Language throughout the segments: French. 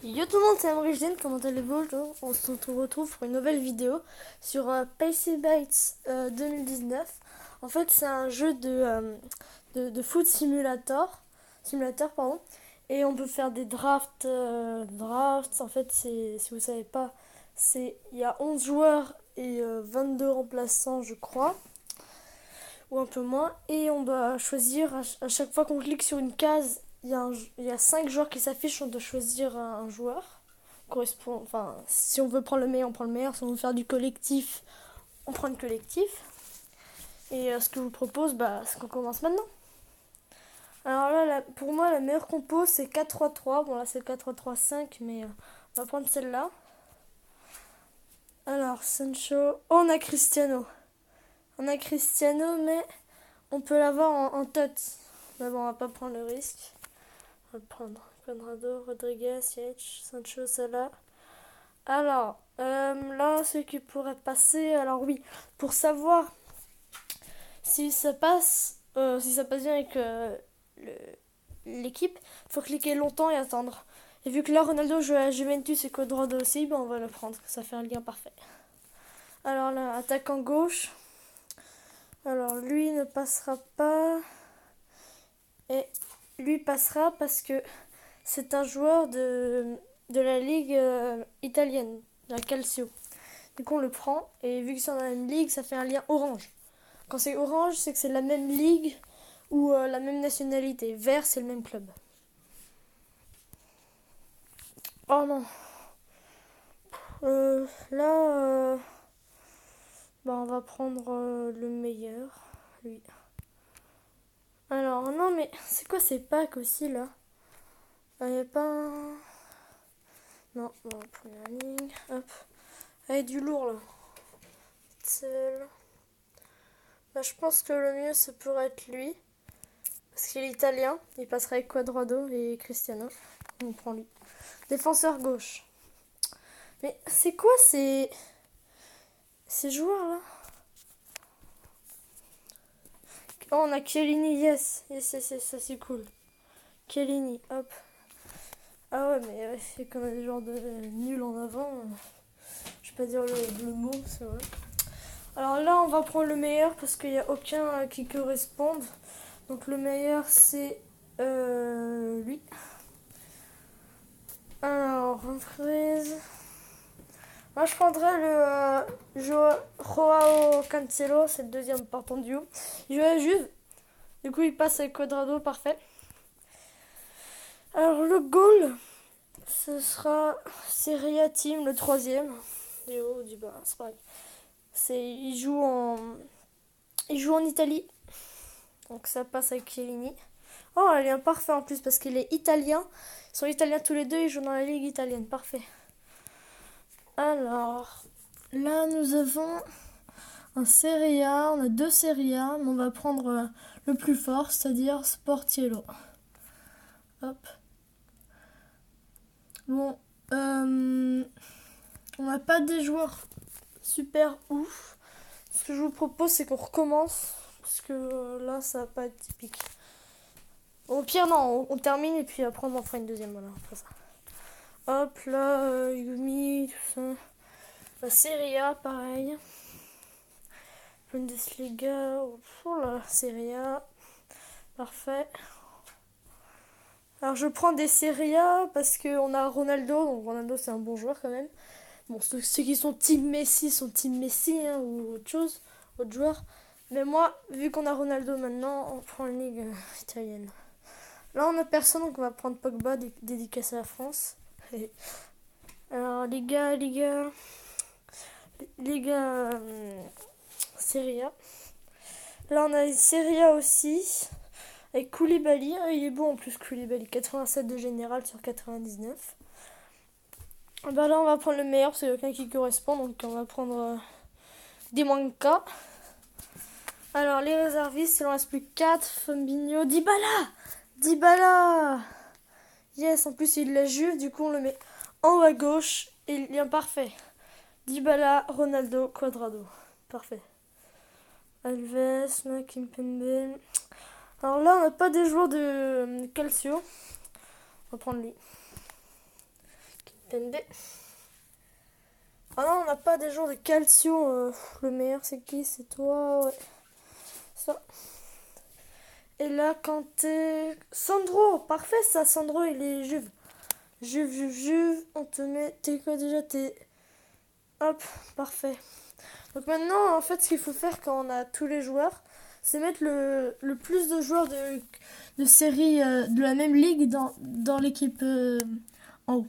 Yo tout le monde, c'est Amrigène, comment allez-vous? On se retrouve pour une nouvelle vidéo sur Pacey Bites 2019. En fait, c'est un jeu de foot simulateur, pardon. Et on peut faire des drafts. En fait, si vous savez pas, il y a 11 joueurs et 22 remplaçants, je crois, ou un peu moins. Et on doit choisir, à chaque fois qu'on clique sur une case, il y a 5 joueurs qui s'affichent, on doit choisir un joueur. Enfin, si on veut prendre le meilleur, on prend le meilleur. Si on veut faire du collectif, on prend le collectif. Et ce que je vous propose, c'est qu'on commence maintenant. Alors là, pour moi, la meilleure compo, c'est 4-3-3. Bon, là, c'est 4-3-3-5, mais on va prendre celle-là. Alors, Sancho. Oh, on a Cristiano. Mais on peut l'avoir en tut. Mais bon, on va pas prendre le risque. On va le prendre. Conrado, Rodriguez, Yates, Sancho, Salah. Alors, là, ce qui pourrait passer, alors oui, pour savoir si ça passe bien avec l'équipe, il faut cliquer longtemps et attendre. Et vu que là, Ronaldo joue à Juventus et Cuadrado aussi, on va le prendre, ça fait un lien parfait. Alors là, attaquant gauche. Alors, lui ne passera pas. Et lui passera parce que c'est un joueur de la ligue italienne, la Calcio. Du coup, on le prend, et vu que c'est dans la même ligue, ça fait un lien orange. Quand c'est orange, c'est que c'est la même ligue ou la même nationalité. Vert, c'est le même club. Oh non. Là, on va prendre le meilleur, lui. Alors, non, mais c'est quoi ces packs aussi, là? Il n'y a pas un... Non, on va prendre la ligne. Hop. Allez, du lourd, là. Je pense que le mieux, ça pourrait être lui. Parce qu'il est italien. Il passera avec Cuadrado et Cristiano. On prend lui. Défenseur gauche. Mais c'est quoi ces joueurs-là? Oh, on a Chiellini, yes. Yes, ça c'est cool. Chiellini, hop. Ah ouais, mais c'est comme des genres de nuls en avant. Je vais pas dire le mot, c'est vrai. Alors là, on va prendre le meilleur parce qu'il n'y a aucun qui corresponde. Donc le meilleur, c'est lui. Alors, reprise. Moi, je prendrais le Joao Cancelo, c'est le deuxième partant du haut. Il joue à la Juve. Du coup, il passe avec Quadrado, parfait. Alors, le goal, ce sera Serie A Team, le troisième. Du haut, du bas, c'est pareil. Il joue en Italie. Donc, ça passe avec Chiellini. Oh, elle est imparfait en plus parce qu'il est italien. Ils sont italiens tous les deux, ils jouent dans la ligue italienne. Parfait. Alors, là, nous avons un Serie A. On a deux Serie A, mais on va prendre le plus fort, c'est-à-dire Sportiello. Hop. Bon, on n'a pas des joueurs super ouf. Ce que je vous propose, c'est qu'on recommence. Parce que là, ça va pas être typique. Au pire, non, on termine et puis après, on en fera une deuxième. Voilà, après ça. Hop, là, Yumi, tout ça. La Serie A, pareil. Bundesliga, oh là, Serie A. Parfait. Alors, je prends des Serie A parce qu'on a Ronaldo. Donc, Ronaldo, c'est un bon joueur quand même. Bon, ceux qui sont Team Messi sont Team Messi, hein, ou autre chose, autre joueur. Mais moi, vu qu'on a Ronaldo maintenant, on prend une ligue italienne. Là, on a personne, donc on va prendre Pogba, dédicacé à la France. Alors, Liga, Serie A. Là, on a Serie A aussi, avec Koulibaly. Il est bon en plus, Koulibaly. 87 de général sur 99. Là, on va prendre le meilleur, c'est aucun qui correspond, donc on va prendre Dimanka. Alors, les réservistes, il en reste plus 4. Fabinho, Dybala. Yes, en plus, il la Juve, du coup, on le met en haut à gauche. Et il est parfait. Dybala, Ronaldo, Cuadrado. Parfait. Alves, Kimpembe. Alors là, on n'a pas des joueurs de Calcio. On va prendre lui. PNB. Ah non, on n'a pas des joueurs de Calcio. Le meilleur, c'est qui? C'est toi, ouais. Ça. Et là, Kanté... Sandro, parfait ça, Sandro, il est Juve. Juve. On te met... T'es quoi déjà? Hop, parfait. Donc maintenant, en fait, ce qu'il faut faire quand on a tous les joueurs, c'est mettre le plus de joueurs de série de la même ligue dans l'équipe en haut.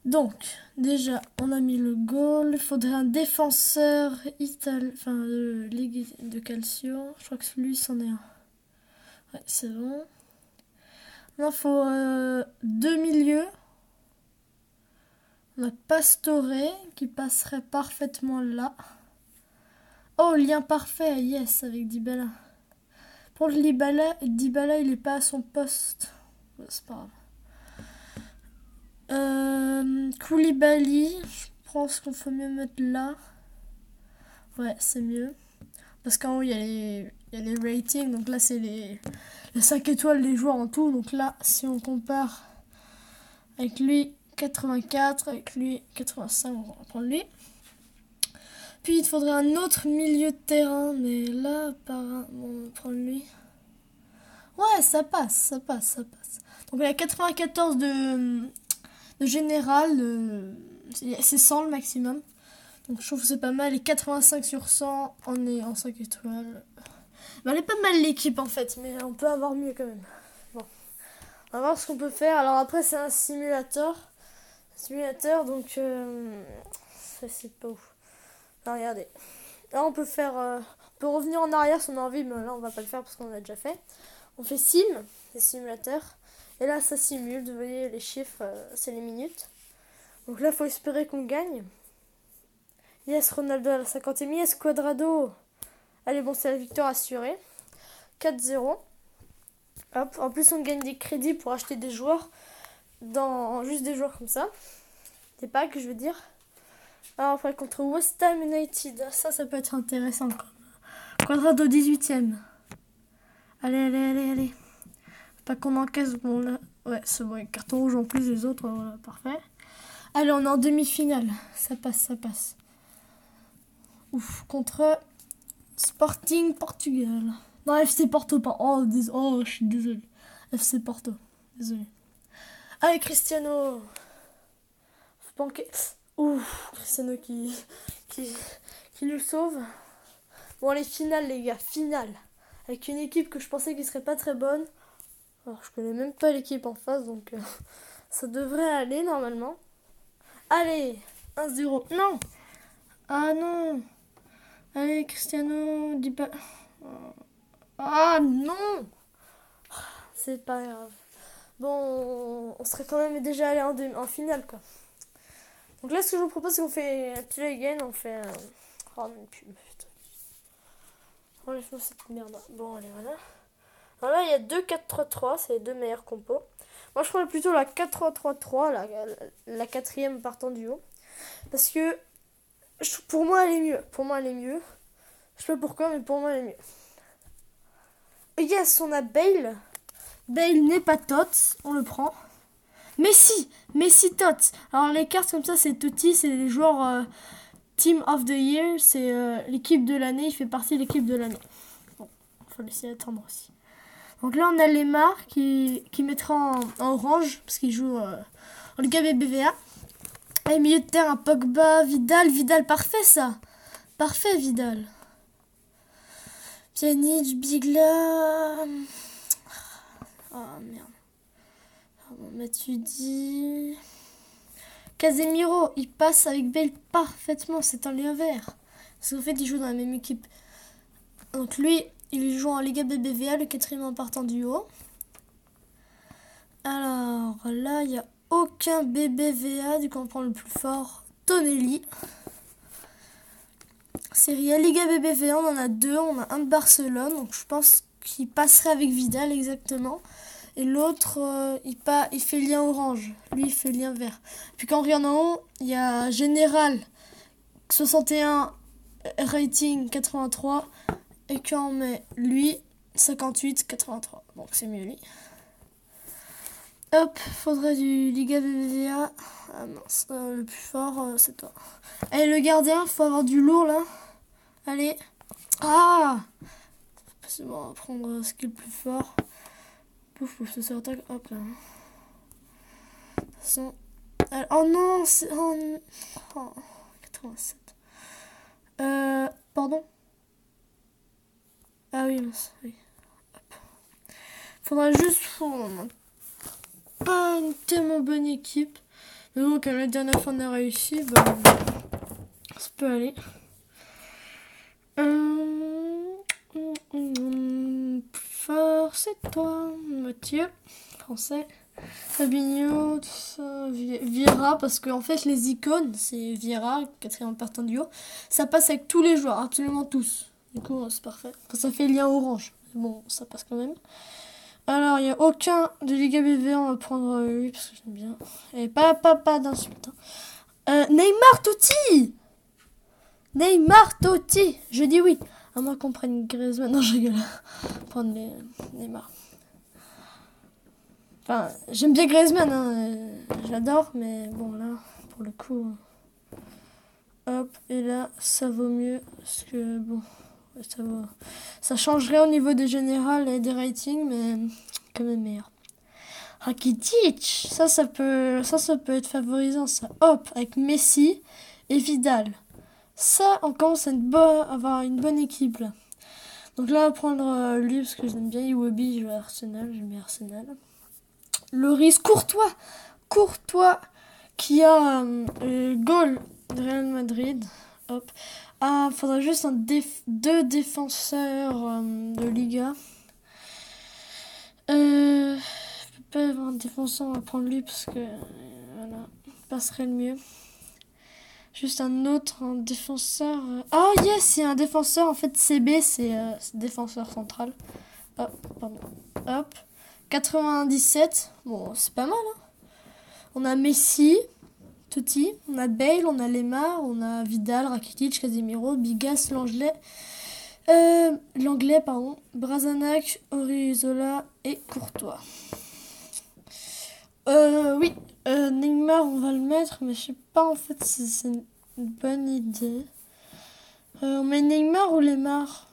Donc, déjà, on a mis le goal. Il faudrait un défenseur italien, enfin, de Ligue de Calcio. Je crois que lui, c'en est un. Ouais, c'est bon. Il faut 2 milieux. On a Pastore qui passerait parfaitement là. Oh, lien parfait, yes, avec Dybala. Pour Dybala, il est pas à son poste. C'est pas grave. Koulibaly, je pense qu'on faut mieux mettre là. Ouais, c'est mieux. Parce qu'en haut, il y a les ratings. Donc là, c'est les 5 étoiles des joueurs en tout. Donc là, si on compare avec lui, 84, avec lui, 85, on va prendre lui. Puis il faudrait un autre milieu de terrain. Mais là, on va prendre lui. Ouais, ça passe. Donc il y a 94 de général. C'est 100 le maximum. Donc je trouve que c'est pas mal. Et 85 sur 100, on est en 5 étoiles. Ben, elle est pas mal l'équipe en fait, mais on peut avoir mieux quand même. Bon, on va voir ce qu'on peut faire. Alors après c'est un simulateur. Donc ça c'est pas ouf. Là, regardez. Là on peut faire... on peut revenir en arrière si on a envie, mais là on va pas le faire parce qu'on l'a déjà fait. On fait sim, les simulateurs. Et là ça simule, vous voyez les chiffres, c'est les minutes. Donc là il faut espérer qu'on gagne. Yes, Ronaldo à la 50e. Yes, Quadrado. Allez, bon, c'est la victoire assurée. 4-0. Hop. En plus, on gagne des crédits pour acheter des joueurs. Juste des joueurs comme ça. Des packs, je veux dire. Alors, après, contre West Ham United. Ça peut être intéressant. Quadrado 18e. Allez. Pas qu'on encaisse. Bon, là. Ouais, c'est bon. Carton rouge en plus des autres. Voilà, parfait. Allez, on est en demi-finale. Ça passe. Ouf, contre Sporting Portugal. Non, FC Porto, pas. Oh, je suis désolé. FC Porto, désolé. Allez, Cristiano. Faut pas enquêter. Ouf, Cristiano qui nous sauve. Bon, les finales, les gars, finale. Avec une équipe que je pensais qui serait pas très bonne. Alors, je connais même pas l'équipe en face, donc ça devrait aller normalement. Allez, 1-0. Non. Ah non. Allez, Cristiano, dis pas... Ah non. C'est pas grave. Bon, on serait quand même déjà allé en finale, quoi. Donc là, ce que je vous propose, c'est qu'on fait un play again, on fait... Oh non, putain. Enlève-moi cette merde. Bon, allez, voilà. Alors là, il y a 2-4-3-3, c'est les deux meilleurs compos. Moi, je prends plutôt la 4-3-3-3, la quatrième partant du haut. Parce que... Pour moi, elle est mieux. Je sais pas pourquoi, mais pour moi, elle est mieux. Yes, on a Bale. Bale n'est pas Tots, on le prend. Messi Tots. Alors les cartes comme ça, c'est Totti, c'est les joueurs Team of the Year, c'est l'équipe de l'année, il fait partie de l'équipe de l'année. Bon, il faut laisser attendre aussi. Donc là, on a Lemar qui mettra en orange, parce qu'il joue en Liga BBVA. Et milieu de terrain, Pogba, Vidal, parfait ça. Parfait Vidal. Pjanic, Bigla. Oh merde. Matuidi. Casemiro, il passe avec Bale parfaitement, c'est un lien vert. Parce qu'en fait, il joue dans la même équipe. Donc lui, il joue en Liga BBVA, le quatrième en partant du haut. Alors là, il n'y a aucun BBVA, du coup on prend le plus fort, Tonelli. Série A, Liga BBVA, on en a deux, on a un de Barcelone, donc je pense qu'il passerait avec Vidal exactement. Et l'autre, il fait lien orange, lui il fait lien vert. Puis quand on regarde en haut, il y a Général 61, rating 83, et quand on met lui, 58, 83, donc c'est mieux lui. Hop, faudrait du Liga BBVA. Ah mince, le plus fort, c'est toi. Allez, le gardien, faut avoir du lourd là. Allez. Ah! C'est bon, on va prendre ce qui est le plus fort. Pouf, pouf, ce attaque. Hop là. De toute façon. Oh non, c'est. Oh, 87. Pardon? Ah oui, mince, oui. Hop. Faudra juste. Pas une tellement bonne équipe. Mais bon, comme la dernière fois on a réussi, bah, ça peut aller. Plus fort, c'est toi, Mathieu, français. Fabinho, tout ça, Vieira, parce qu'en fait les icônes, c'est Vieira, quatrième partant du haut, ça passe avec tous les joueurs, absolument tous. Du coup, c'est parfait. Enfin, ça fait lien orange. Bon, ça passe quand même. Alors, il n'y a aucun de Liga BV, on va prendre lui parce que j'aime bien. Et pas d'insulte. Neymar Totti. Neymar Totti. Je dis oui. À moins qu'on prenne Griezmann. Non, je rigole. Prendre Neymar. Enfin, j'aime bien Griezmann, hein. J'adore, mais bon, là, pour le coup. Hop, et là, ça vaut mieux. Parce que, bon, ça changerait au niveau des générales et des ratings, mais quand même meilleur. Rakitic, ça peut être favorisant, ça. Hop, avec Messi et Vidal. Ça, on commence à avoir une bonne équipe, là. Donc là, on va prendre lui, parce que j'aime bien Iwobi, je joue à Arsenal, j'aime bien Arsenal. Loris, Courtois, qui a goal de Real Madrid. Hop. Ah, faudrait juste deux défenseurs de Liga. Je peux pas avoir un défenseur, on va prendre lui parce que voilà, passerait le mieux. Juste un défenseur. Oh yes, il y a un défenseur, en fait CB, c'est défenseur central. Hop, pardon. Hop. 97, bon, c'est pas mal, hein. On a Messi, Totti, on a Bale, on a Lemar, on a Vidal, Rakitic, Casemiro, Bigas, l'anglais, Brasanac, Oriozola et Courtois. Oui, Neymar, on va le mettre, mais je sais pas en fait si c'est une bonne idée. On met Neymar ou Lemar?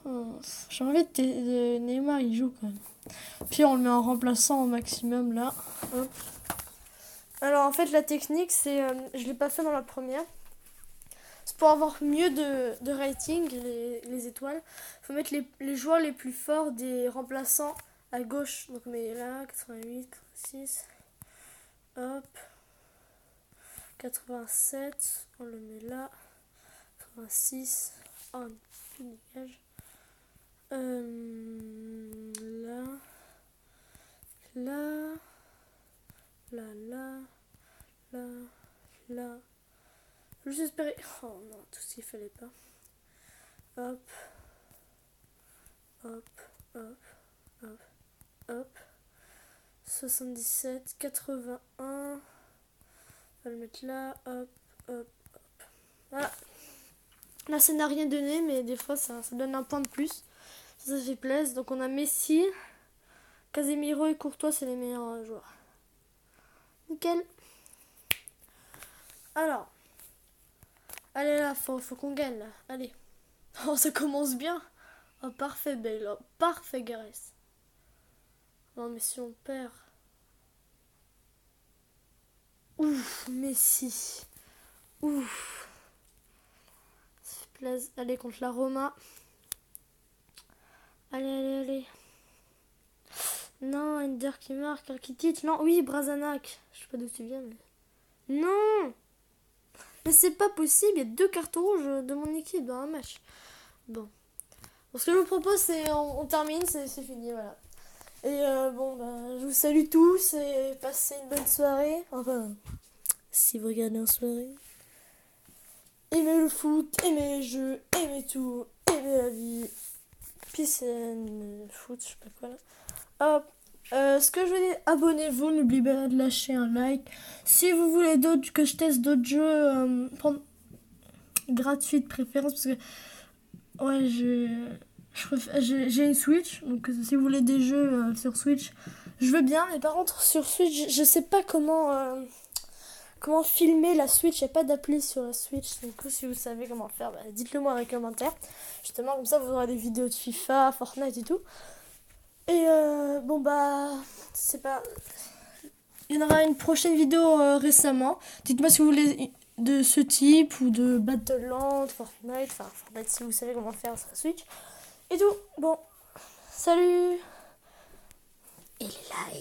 J'ai envie de Neymar, il joue quand même. Puis on le met en remplaçant au maximum là. Hop. Alors en fait la technique c'est, je l'ai pas fait dans la première. C'est pour avoir mieux de rating, les étoiles. Faut mettre les joueurs les plus forts des remplaçants à gauche. Donc on met là, 88, 86. Hop. 87. On le met là. 86. Oh, il dégage. Là. Là. Là, là. Là. Là. Je juste espérer. Oh non, tout ce qu'il fallait pas. Hop. Hop. Hop. Hop. Hop. 77, 81. On va le mettre là. Hop. Hop. Hop. Voilà. Là, ça n'a rien donné, mais des fois, ça donne un point de plus. Ça fait plaisir. Donc, on a Messi, Casemiro et Courtois, c'est les meilleurs joueurs. Nickel. Alors. Allez là, faut qu'on gagne là. Allez. Oh, ça commence bien. Oh, parfait Bale. Oh, parfait Gareth. Non, mais si on perd. Ouf, Messi. Ouf. Ça fait plaisir. Allez, contre la Roma. Allez. Non, Ender qui marque. Rakitic. Non, oui, Brasanac. Je sais pas d'où tu viens, mais. Non! Mais c'est pas possible, il y a 2 cartons rouges de mon équipe dans un match. Bon. Ce que je vous propose, c'est on termine, c'est fini, voilà. Et bon, bah, je vous salue tous et passez une bonne soirée. Enfin, si vous regardez en soirée. Aimez le foot, aimez les jeux, aimez tout, aimez la vie. Peace and foot, je sais pas quoi là. Hop. Ce que je veux dire, abonnez-vous, n'oubliez pas de lâcher un like. Si vous voulez que je teste d'autres jeux, gratuits de préférence, parce que ouais, j'ai une Switch, donc si vous voulez des jeux sur Switch, Je veux bien, mais par contre sur Switch, je sais pas comment filmer la Switch. Il n'y a pas d'appli sur la Switch. Du coup, si vous savez comment faire, bah, dites-le moi dans les commentaires. Justement, comme ça, vous aurez des vidéos de FIFA, Fortnite et tout. Et bon, bah, c'est pas. Il y en aura une prochaine vidéo récemment. Dites-moi si vous voulez de ce type ou de Battleland, Fortnite. Enfin, Fortnite si vous savez comment faire sur la Switch. Et tout. Bon, salut! Et les likes.